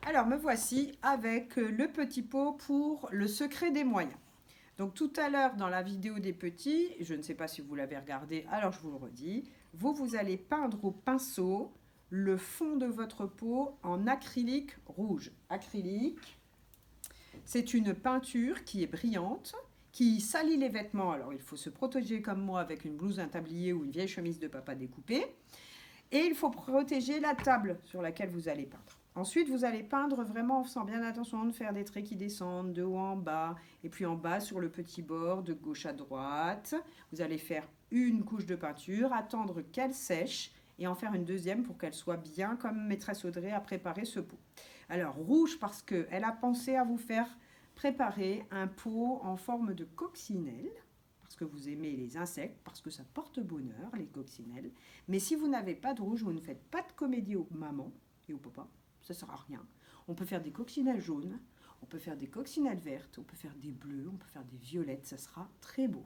Alors, me voici avec le petit pot pour le secret des moyens. Donc, tout à l'heure, dans la vidéo des petits, je ne sais pas si vous l'avez regardé, alors je vous le redis, vous allez peindre au pinceau le fond de votre pot en acrylique rouge. Acrylique, c'est une peinture qui est brillante, qui salit les vêtements. Alors, il faut se protéger comme moi avec une blouse, un tablier ou une vieille chemise de papa découpée. Et il faut protéger la table sur laquelle vous allez peindre. Ensuite, vous allez peindre vraiment en faisant bien attention de faire des traits qui descendent de haut en bas. Et puis en bas, sur le petit bord, de gauche à droite. Vous allez faire une couche de peinture, attendre qu'elle sèche et en faire une deuxième pour qu'elle soit bien comme maîtresse Audrey a préparé ce pot. Alors, rouge parce qu'elle a pensé à vous faire préparer un pot en forme de coccinelle parce que vous aimez les insectes, parce que ça porte bonheur, les coccinelles. Mais si vous n'avez pas de rouge, vous ne faites pas de comédie aux mamans et aux papas, ça ne sert à rien. On peut faire des coccinelles jaunes, on peut faire des coccinelles vertes, on peut faire des bleus, on peut faire des violettes, ça sera très beau.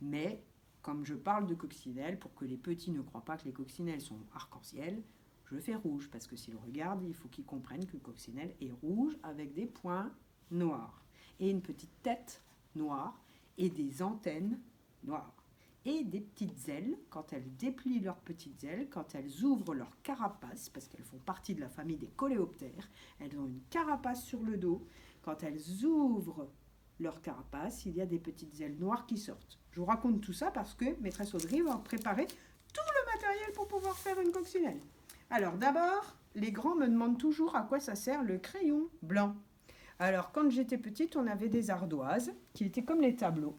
Mais comme je parle de coccinelles, pour que les petits ne croient pas que les coccinelles sont arc-en-ciel, je fais rouge, parce que s'ils regardent, il faut qu'ils comprennent que le coccinelle est rouge avec des points noirs et une petite tête noire et des antennes noires. Et des petites ailes, quand elles déplient leurs petites ailes, quand elles ouvrent leur carapace, parce qu'elles font partie de la famille des coléoptères, elles ont une carapace sur le dos. Quand elles ouvrent leur carapace, il y a des petites ailes noires qui sortent. Je vous raconte tout ça parce que maîtresse Audrey va préparer tout le matériel pour pouvoir faire une coccinelle. Alors d'abord, les grands me demandent toujours à quoi ça sert le crayon blanc. Alors, quand j'étais petite, on avait des ardoises qui étaient comme les tableaux.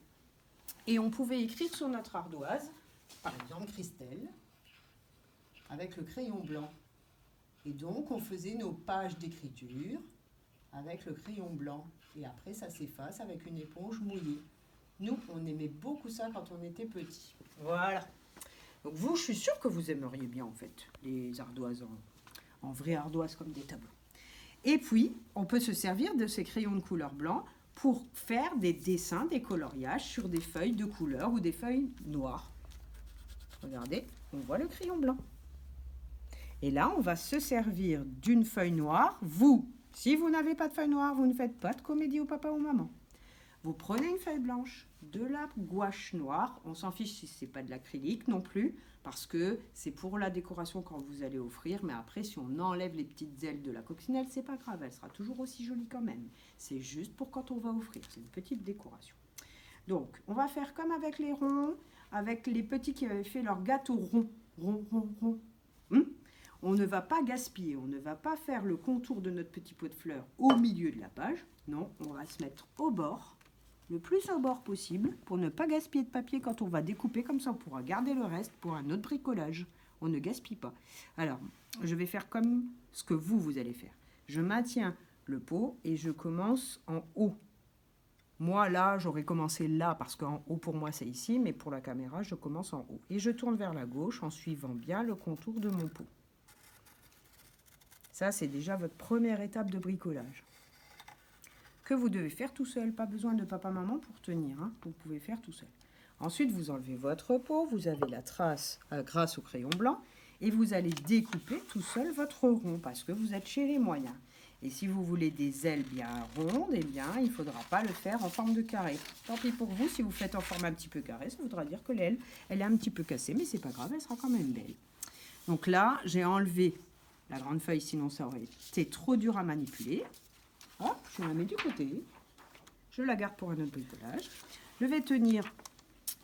Et on pouvait écrire sur notre ardoise, par exemple Christelle, avec le crayon blanc. Et donc, on faisait nos pages d'écriture avec le crayon blanc. Et après, ça s'efface avec une éponge mouillée. Nous, on aimait beaucoup ça quand on était petits. Voilà. Donc vous, je suis sûre que vous aimeriez bien, en fait, les ardoises en vraies ardoises comme des tableaux. Et puis, on peut se servir de ces crayons de couleur blanc pour faire des dessins, des coloriages sur des feuilles de couleur ou des feuilles noires. Regardez, on voit le crayon blanc. Et là, on va se servir d'une feuille noire. Vous, si vous n'avez pas de feuille noire, vous ne faites pas de comédie au papa ou maman. Vous prenez une feuille blanche, de la gouache noire. On s'en fiche si ce n'est pas de l'acrylique non plus, parce que c'est pour la décoration quand vous allez offrir. Mais après, si on enlève les petites ailes de la coccinelle, c'est pas grave, elle sera toujours aussi jolie quand même. C'est juste pour quand on va offrir, c'est une petite décoration. Donc, on va faire comme avec les ronds, avec les petits qui avaient fait leur gâteau rond. Rond, rond, rond. On ne va pas gaspiller, on ne va pas faire le contour de notre petit pot de fleurs au milieu de la page. Non, on va se mettre au bord, le plus au bord possible, pour ne pas gaspiller de papier quand on va découper. Comme ça, on pourra garder le reste pour un autre bricolage. On ne gaspille pas. Alors, je vais faire comme ce que vous allez faire. Je maintiens le pot et je commence en haut. Moi, là, j'aurais commencé là, parce qu'en haut, pour moi, c'est ici, mais pour la caméra, je commence en haut. Et je tourne vers la gauche en suivant bien le contour de mon pot. Ça, c'est déjà votre première étape de bricolage. Que vous devez faire tout seul. Pas besoin de papa-maman pour tenir. Hein. Vous pouvez faire tout seul. Ensuite, vous enlevez votre pot. Vous avez la trace grâce au crayon blanc. Et vous allez découper tout seul votre rond parce que vous êtes chez les moyens. Et si vous voulez des ailes bien rondes, eh bien, il ne faudra pas le faire en forme de carré. Tant pis pour vous, si vous faites en forme un petit peu carré, ça voudra dire que l'aile, elle est un petit peu cassée, mais c'est pas grave, elle sera quand même belle. Donc là, j'ai enlevé la grande feuille, sinon ça aurait été trop dur à manipuler. Hop, je la mets du côté. Je la garde pour un autre bricolage. Je vais tenir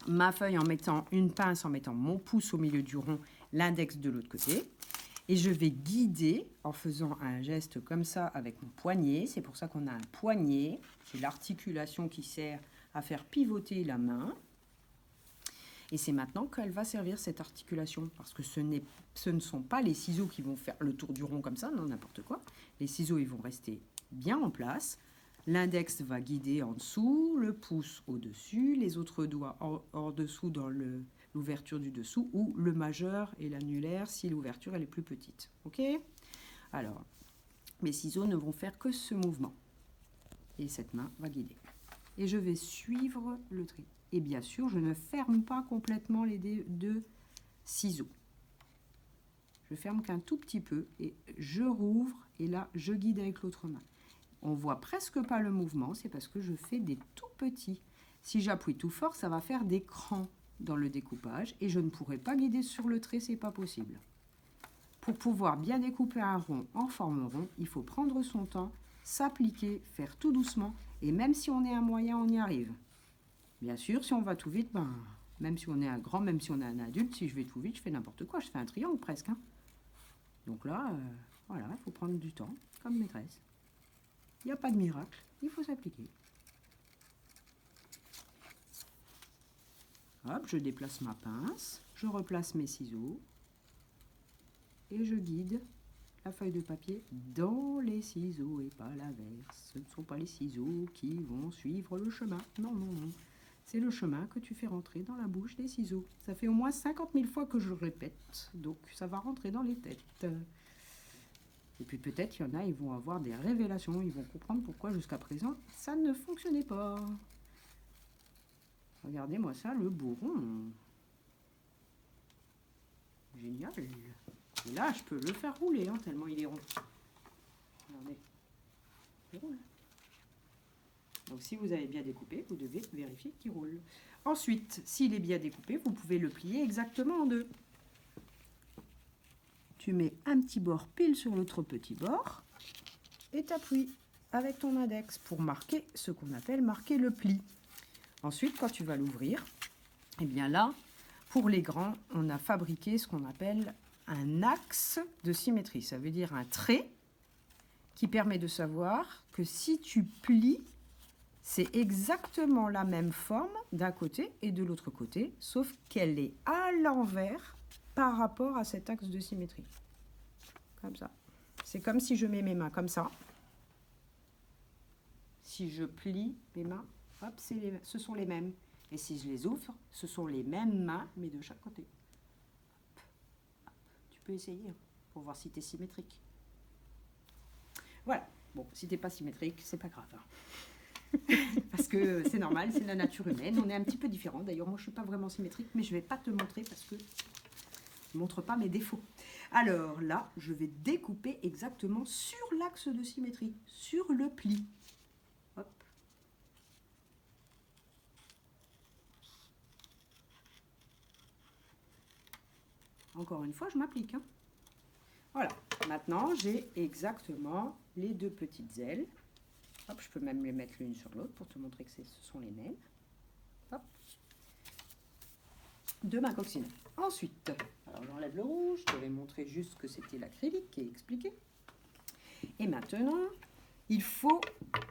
ma feuille en mettant une pince, en mettant mon pouce au milieu du rond, l'index de l'autre côté. Et je vais guider en faisant un geste comme ça avec mon poignet. C'est pour ça qu'on a un poignet. C'est l'articulation qui sert à faire pivoter la main. Et c'est maintenant qu'elle va servir cette articulation. Parce que ce ne sont pas les ciseaux qui vont faire le tour du rond comme ça, non, n'importe quoi. Les ciseaux, ils vont rester bien en place. L'index va guider en dessous, le pouce au-dessus, les autres doigts en dessous dans l'ouverture du dessous, ou le majeur et l'annulaire si l'ouverture elle est plus petite. Ok? Alors, mes ciseaux ne vont faire que ce mouvement. Et cette main va guider. Et je vais suivre le tri. Et bien sûr, je ne ferme pas complètement les deux ciseaux. Je ferme qu'un tout petit peu et je rouvre et là, je guide avec l'autre main. On voit presque pas le mouvement, c'est parce que je fais des tout petits. Si j'appuie tout fort, ça va faire des crans dans le découpage et je ne pourrai pas guider sur le trait, c'est pas possible. Pour pouvoir bien découper un rond en forme rond, il faut prendre son temps, s'appliquer, faire tout doucement, et même si on est un moyen, on y arrive. Bien sûr, si on va tout vite, ben, même si on est un grand, même si on est un adulte, si je vais tout vite, je fais n'importe quoi, je fais un triangle presque. Hein. Donc là, voilà, il faut prendre du temps, comme maîtresse. Il n'y a pas de miracle, il faut s'appliquer. Hop, je déplace ma pince, je replace mes ciseaux et je guide la feuille de papier dans les ciseaux et pas l'inverse. Ce ne sont pas les ciseaux qui vont suivre le chemin. Non, non, non. C'est le chemin que tu fais rentrer dans la bouche des ciseaux. Ça fait au moins 50 000 fois que je le répète, donc ça va rentrer dans les têtes. Et puis peut-être il y en a, ils vont avoir des révélations, ils vont comprendre pourquoi jusqu'à présent ça ne fonctionnait pas. Regardez-moi ça, le bourron. Génial. Et là, je peux le faire rouler, hein, tellement il est rond. Regardez. Il roule. Donc si vous avez bien découpé, vous devez vérifier qu'il roule. Ensuite, s'il est bien découpé, vous pouvez le plier exactement en deux. Tu mets un petit bord pile sur l'autre petit bord et t'appuies avec ton index pour marquer ce qu'on appelle marquer le pli. Ensuite, quand tu vas l'ouvrir, eh bien là, pour les grands, on a fabriqué ce qu'on appelle un axe de symétrie. Ça veut dire un trait qui permet de savoir que si tu plies, c'est exactement la même forme d'un côté et de l'autre côté, sauf qu'elle est à l'envers par rapport à cet axe de symétrie. Comme ça. C'est comme si je mets mes mains comme ça. Si je plie mes mains, hop, ce sont les mêmes. Et si je les ouvre, ce sont les mêmes mains, mais de chaque côté. Hop, hop. Tu peux essayer pour voir si tu es symétrique. Voilà. Bon, si tu n'es pas symétrique, c'est pas grave. Hein. Parce que c'est normal, c'est la nature humaine. On est un petit peu différents. D'ailleurs, moi, je ne suis pas vraiment symétrique, mais je ne vais pas te montrer parce que je ne montre pas mes défauts. Alors là, je vais découper exactement sur l'axe de symétrie, sur le pli. Hop. Encore une fois, je m'applique. Hein. Voilà. Maintenant, j'ai exactement les deux petites ailes. Hop, je peux même les mettre l'une sur l'autre pour te montrer que ce sont les mêmes. Hop. De ma coccinelle. Ensuite, alors j'enlève le rouge, je t'avais montré juste que c'était l'acrylique et expliqué. Et maintenant, il faut,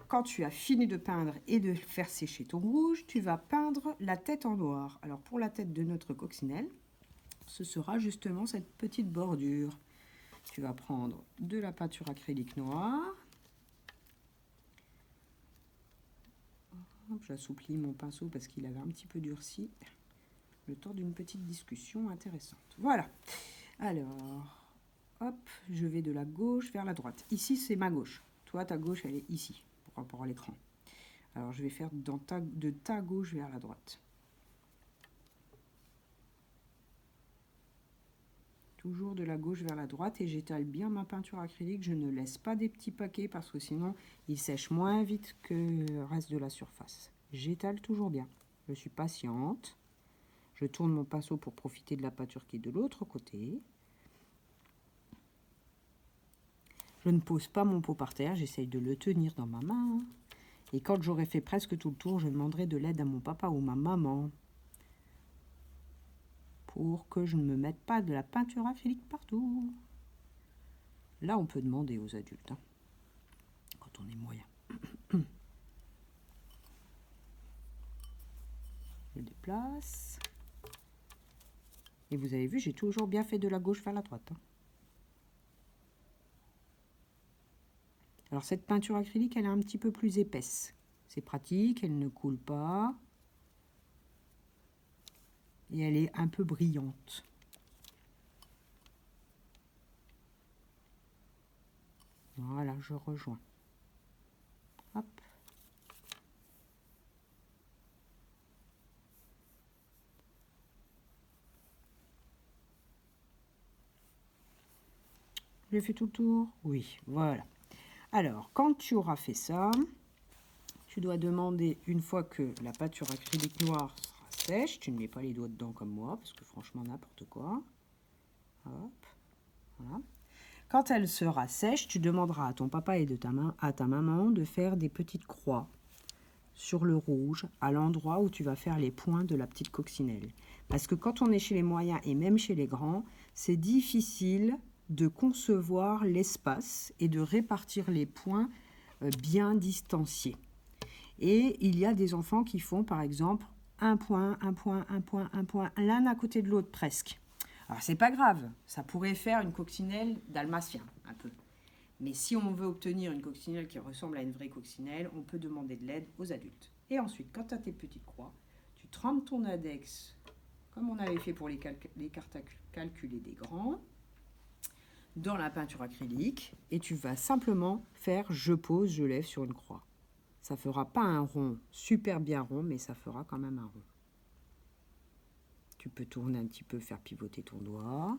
quand tu as fini de peindre et de faire sécher ton rouge, tu vas peindre la tête en noir. Alors pour la tête de notre coccinelle, ce sera justement cette petite bordure. Tu vas prendre de la peinture acrylique noire. J'assouplis mon pinceau parce qu'il avait un petit peu durci. Le temps d'une petite discussion intéressante. Voilà. Alors, hop, je vais de la gauche vers la droite. Ici, c'est ma gauche. Toi, ta gauche, elle est ici, par rapport à l'écran. Alors, je vais faire de ta gauche vers la droite. Toujours de la gauche vers la droite et j'étale bien ma peinture acrylique. Je ne laisse pas des petits paquets parce que sinon, il sèche moins vite que le reste de la surface. J'étale toujours bien. Je suis patiente. Je tourne mon pinceau pour profiter de la peinture qui est de l'autre côté. Je ne pose pas mon pot par terre, j'essaye de le tenir dans ma main. Et quand j'aurai fait presque tout le tour, je demanderai de l'aide à mon papa ou ma maman. Pour que je ne me mette pas de la peinture acrylique partout. Là, on peut demander aux adultes, hein, quand on est moyen. Je déplace. Et vous avez vu, j'ai toujours bien fait de la gauche vers la droite. Hein. Alors cette peinture acrylique, elle est un petit peu plus épaisse. C'est pratique, elle ne coule pas. Et elle est un peu brillante. Voilà, je rejoins. Hop. J'ai fait tout le tour? Oui, voilà. Alors, quand tu auras fait ça, tu dois demander, une fois que la peinture acrylique noire sera sèche, tu ne mets pas les doigts dedans comme moi, parce que franchement, n'importe quoi. Hop, voilà. Quand elle sera sèche, tu demanderas à ton papa et à ta maman de faire des petites croix sur le rouge, à l'endroit où tu vas faire les points de la petite coccinelle. Parce que quand on est chez les moyens et même chez les grands, c'est difficile de concevoir l'espace et de répartir les points bien distanciés. Et il y a des enfants qui font par exemple un point, un point, un point, un point, l'un à côté de l'autre presque. Alors c'est pas grave, ça pourrait faire une coccinelle dalmatien un peu. Mais si on veut obtenir une coccinelle qui ressemble à une vraie coccinelle, on peut demander de l'aide aux adultes. Et ensuite, quand tu as tes petites croix, tu trempes ton index, comme on avait fait pour les cartes à calculer des grands, dans la peinture acrylique, et tu vas simplement faire je pose, je lève sur une croix. Ça fera pas un rond super bien rond, mais ça fera quand même un rond. Tu peux tourner un petit peu, faire pivoter ton doigt.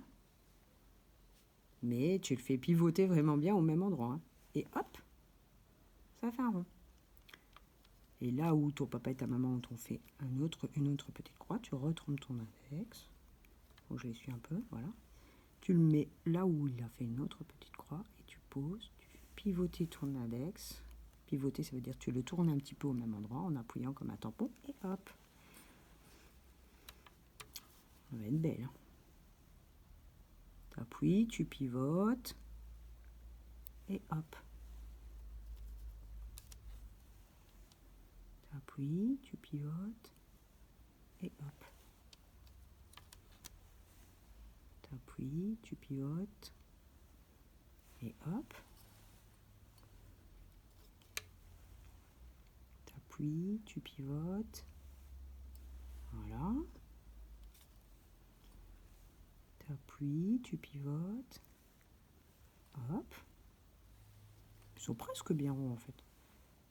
Mais tu le fais pivoter vraiment bien au même endroit. Hein. Et hop, ça fait un rond. Et là où ton papa et ta maman t'ont fait une autre petite croix, tu retrompes ton index. Faut que je l'essuie un peu, voilà. Tu le mets là où il a fait une autre petite croix et tu poses, tu fais pivoter ton index. Pivoter, ça veut dire que tu le tournes un petit peu au même endroit en appuyant comme un tampon et hop. Ça va être belle. Hein. Tu appuies, tu pivotes et hop. Tu appuies, tu pivotes et hop. Tu appuies, tu pivotes et hop. Tu appuies, tu pivotes. Voilà. Tu appuies, tu pivotes. Hop. Ils sont presque bien ronds en fait.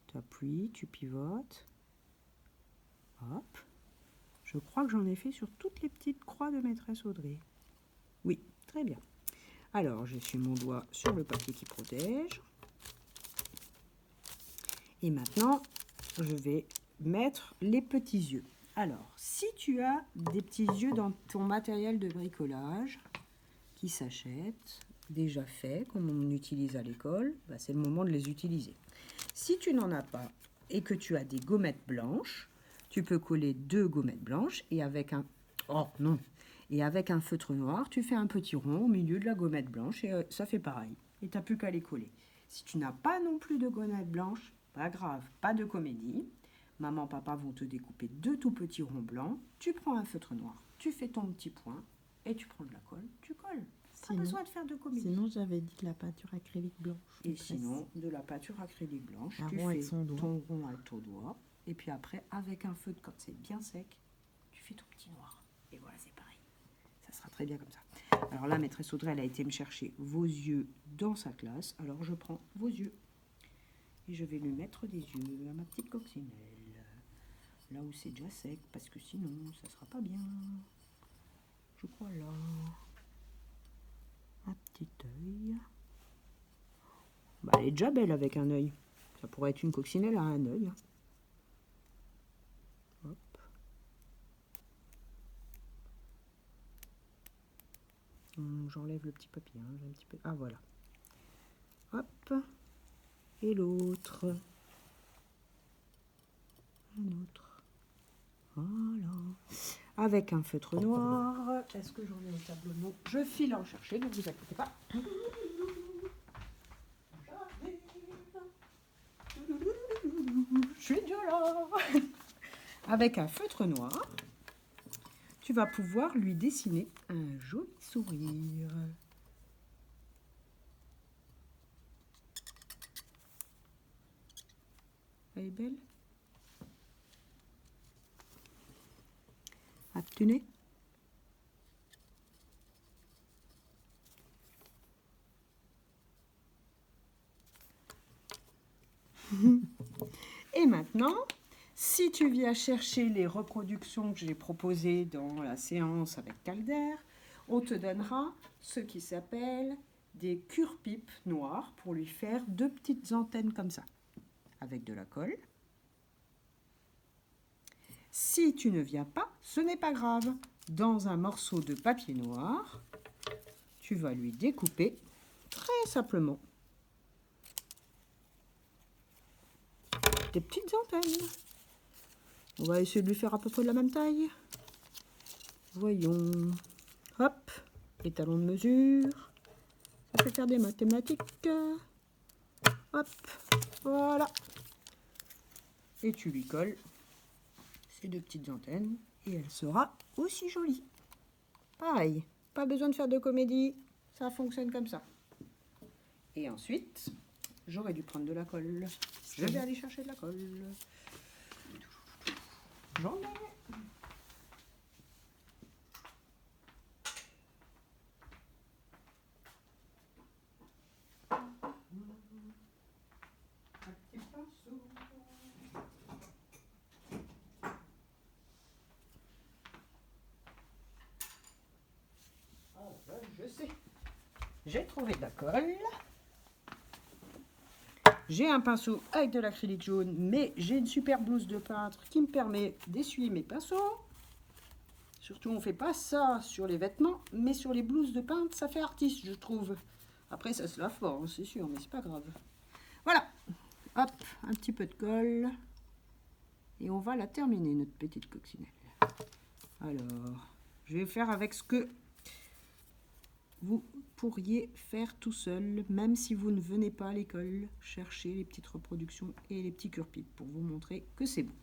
Tu appuies, tu pivotes. Hop. Je crois que j'en ai fait sur toutes les petites croix de maîtresse Audrey. Oui, très bien. Alors, j'essuie mon doigt sur le papier qui protège. Et maintenant, je vais mettre les petits yeux. Alors, si tu as des petits yeux dans ton matériel de bricolage qui s'achètent, déjà faits, comme on utilise à l'école, bah c'est le moment de les utiliser. Si tu n'en as pas et que tu as des gommettes blanches, tu peux coller 2 gommettes blanches et avec un... Oh non! Et avec un feutre noir, tu fais un petit rond au milieu de la gommette blanche et ça fait pareil. Et tu n'as plus qu'à les coller. Si tu n'as pas non plus de gommettes blanches, pas grave, pas de comédie. Maman, papa vont te découper 2 tout petits ronds blancs. Tu prends un feutre noir, tu fais ton petit point et tu prends de la colle, tu colles. Pas besoin de faire de comédie. Sinon, j'avais dit la peinture acrylique blanche. Et sinon, de la peinture acrylique blanche, tu fais ton rond avec ton doigt. Et puis après, avec un feutre, quand c'est bien sec, tu fais ton petit noir. Et voilà, c'est pareil. Ça sera très bien comme ça. Alors là, maîtresse Audrey, elle a été me chercher vos yeux dans sa classe. Alors je prends vos yeux. Et je vais lui mettre des yeux à ma petite coccinelle. Là où c'est déjà sec, parce que sinon, ça sera pas bien. Je crois là. Un petit œil. Bah, elle est déjà belle avec un œil. Ça pourrait être une coccinelle à un œil. Hop. J'enlève le petit papier. Hein, un petit peu... Ah voilà. Hop. Et l'autre. Un autre. Voilà. Avec un feutre noir. Est-ce que j'en ai au tableau? Non. Je file en chercher, ne vous inquiétez pas. Je suis déjà là. Avec un feutre noir, tu vas pouvoir lui dessiner un joli sourire. Elle est belle. Obtenez. Et maintenant, si tu viens chercher les reproductions que j'ai proposées dans la séance avec Calder, on te donnera ce qui s'appelle des cure-pipes noires pour lui faire 2 petites antennes comme ça, avec de la colle. Si tu ne viens pas, ce n'est pas grave. Dans un morceau de papier noir, tu vas lui découper très simplement des petites antennes. On va essayer de lui faire à peu près de la même taille. Voyons. Hop, étalon de mesure. Ça fait faire des mathématiques. Hop, voilà. Et tu lui colles ces 2 petites antennes et elle sera aussi jolie. Pareil, pas besoin de faire de comédie, ça fonctionne comme ça. Et ensuite, j'aurais dû prendre de la colle. Je vais aller chercher de la colle. J'en ai. Je sais. J'ai trouvé de la colle. J'ai un pinceau avec de l'acrylique jaune, mais j'ai une super blouse de peintre qui me permet d'essuyer mes pinceaux. Surtout, on ne fait pas ça sur les vêtements, mais sur les blouses de peintre, ça fait artiste, je trouve. Après, ça se lave fort, hein, c'est sûr, mais c'est pas grave. Voilà. Hop, un petit peu de colle. Et on va la terminer, notre petite coccinelle. Alors, je vais faire avec ce que vous pourriez faire tout seul, même si vous ne venez pas à l'école, chercher les petites reproductions et les petits cure-pipes pour vous montrer que c'est bon.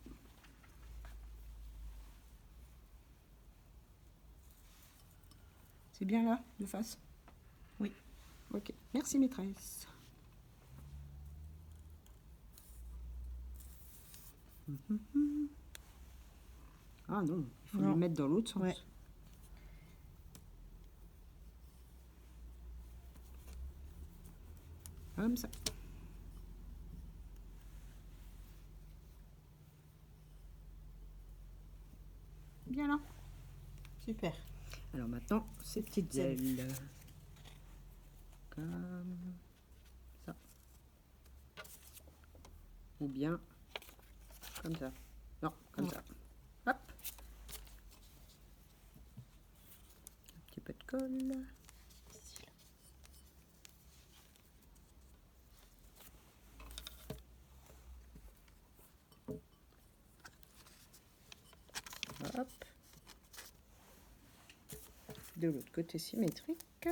C'est bien là, de face? Oui. Ok, merci maîtresse. Ah non, il faut le mettre dans l'autre sens. Ouais. Comme ça. Bien là. Super. Alors maintenant, ces petites ailes. Comme ça. Ou bien comme ça. Non, comme ça. Hop. Un petit peu de colle. Hop. De l'autre côté symétrique.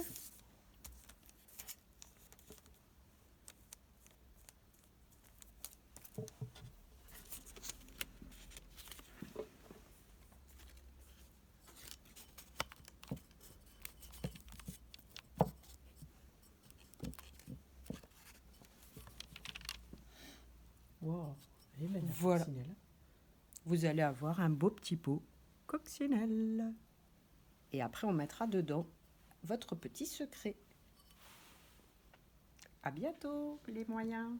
Wow. Elle est belle, la Voilà. coccinelle. Vous allez avoir un beau petit pot coccinelle. Et après, on mettra dedans votre petit secret. À bientôt, les moyens.